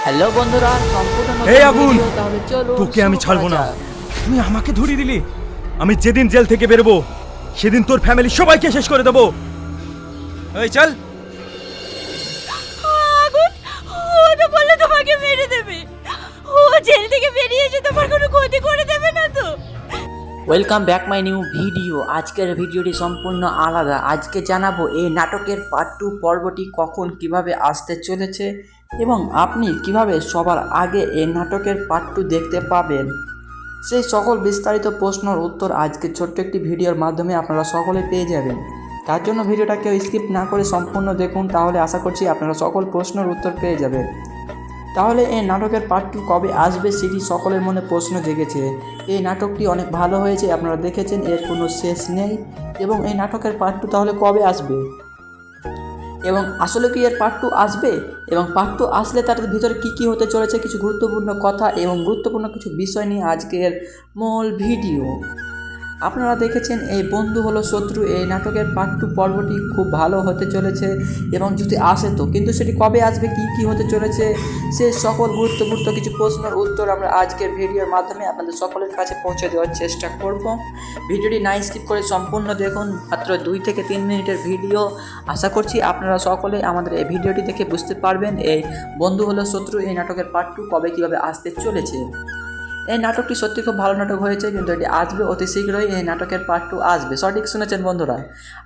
Hello বন্ধুরা, সম্পূর্ণ এই আগুন, তাহলে চলো তোকে আমি শুরু ছাড়বো করা না। যাক। তুই আমাকে ধরিয়ে দিলি। আমি যেদিন জেল থেকে বেরোবো সেদিন তোর ফ্যামিলি সবাইকে শেষ করে দেবো। এই চল। আগুন, ও তো বললে তোমাকে মেরে দেবে। ও জেল থেকে বেরিয়ে এসে তোমার কোনো ক্ষতি করে দেবে না তো? Welcome back my new video. আজকের ভিডিওটি সম্পূর্ণ আলাদা। আজকে জানাবো এই নাটকের পার্ট 2 পর্বটি কখন কিভাবে আসতে চলেছে এবং আপনি কিভাবে সবার আগে এই নাটকের পার্ট 2 দেখতে পাবেন। সেই সকল বিস্তারিত প্রশ্নের উত্তর আজকে ছোট্ট একটি ভিডিওর মাধ্যমে আপনারা সকলে পেয়ে যাবেন। তার জন্য ভিডিওটা কেউ স্কিপ না করে সম্পূর্ণ দেখুন, তাহলে আশা করছি আপনারা সকল প্রশ্নের উত্তর পেয়ে যাবেন। তাহলে এই নাটকের পার্ট 2 কবে আসবে সেটি সকলের মনে প্রশ্ন জেগেছে। এই নাটকটি অনেক ভালো হয়েছে, আপনারা দেখেছেন, এর কোনো শেষ নেই। এবং এই নাটকের পার্ট 2 তাহলে কবে আসবে এবং আসলে কি এর পার্ট 2 আসবে এবং পার্ট 2 আসলে তার ভিতরে কী হতে চলেছে, কিছু গুরুত্বপূর্ণ কথা এবং গুরুত্বপূর্ণ কিছু বিষয় নিয়ে আজকের মূল ভিডিও। আপনারা দেখেছেন এই বন্ধু হলো শত্রু, এই নাটকের পার্ট 2 পর্বটি খুব ভালো হতে চলেছে এবং যদি আসে তো কিন্তু সেটি কবে আসবে, কী হতে চলেছে, সে সকল গুরুত্বপূর্ণ কিছু প্রশ্নের উত্তর আমরা আজকের ভিডিওর মাধ্যমে আপনাদের সকলের কাছে পৌঁছে দেওয়ার চেষ্টা করব। ভিডিওটি না স্কিপ করে সম্পূর্ণ দেখুন, মাত্র 2 থেকে 3 মিনিটের ভিডিও। আশা করছি আপনারা সকলে আমাদের এই ভিডিওটি দেখে বুঝতে পারবেন এই বন্ধু হলো শত্রু এই নাটকের পার্ট 2 কবে কীভাবে আসতে চলেছে। এই নাটকটি সত্যি খুব ভালো নাটক হয়েছে, কিন্তু এটি আসবে অতি শীঘ্রই। এই নাটকের পার্ট 2 আসবে, সঠিক শুনেছেন বন্ধুরা।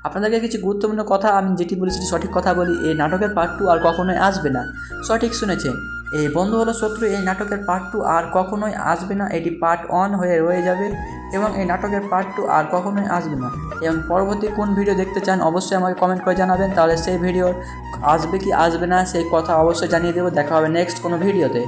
আপনাদেরকে কিছু গুরুত্বপূর্ণ কথা আমি যেটি বলেছি সঠিক কথা বলি, এই নাটকের পার্ট 2 আর কখনোই আসবে না। সঠিক শুনেছেন, এই বন্ধু হলো শত্রু এই নাটকের পার্ট 2 আর কখনোই আসবে না, এটি পার্ট 1 হয়ে রয়ে যাবে এবং এই নাটকের পার্ট 2 আর কখনোই আসবে না। এবং পরবর্তী কোন ভিডিও দেখতে চান অবশ্যই আমাকে কমেন্ট করে জানাবেন, তাহলে সেই ভিডিও আসবে কি আসবে না সেই কথা অবশ্যই জানিয়ে দেবো। দেখা হবে নেক্সট কোনো ভিডিওতে।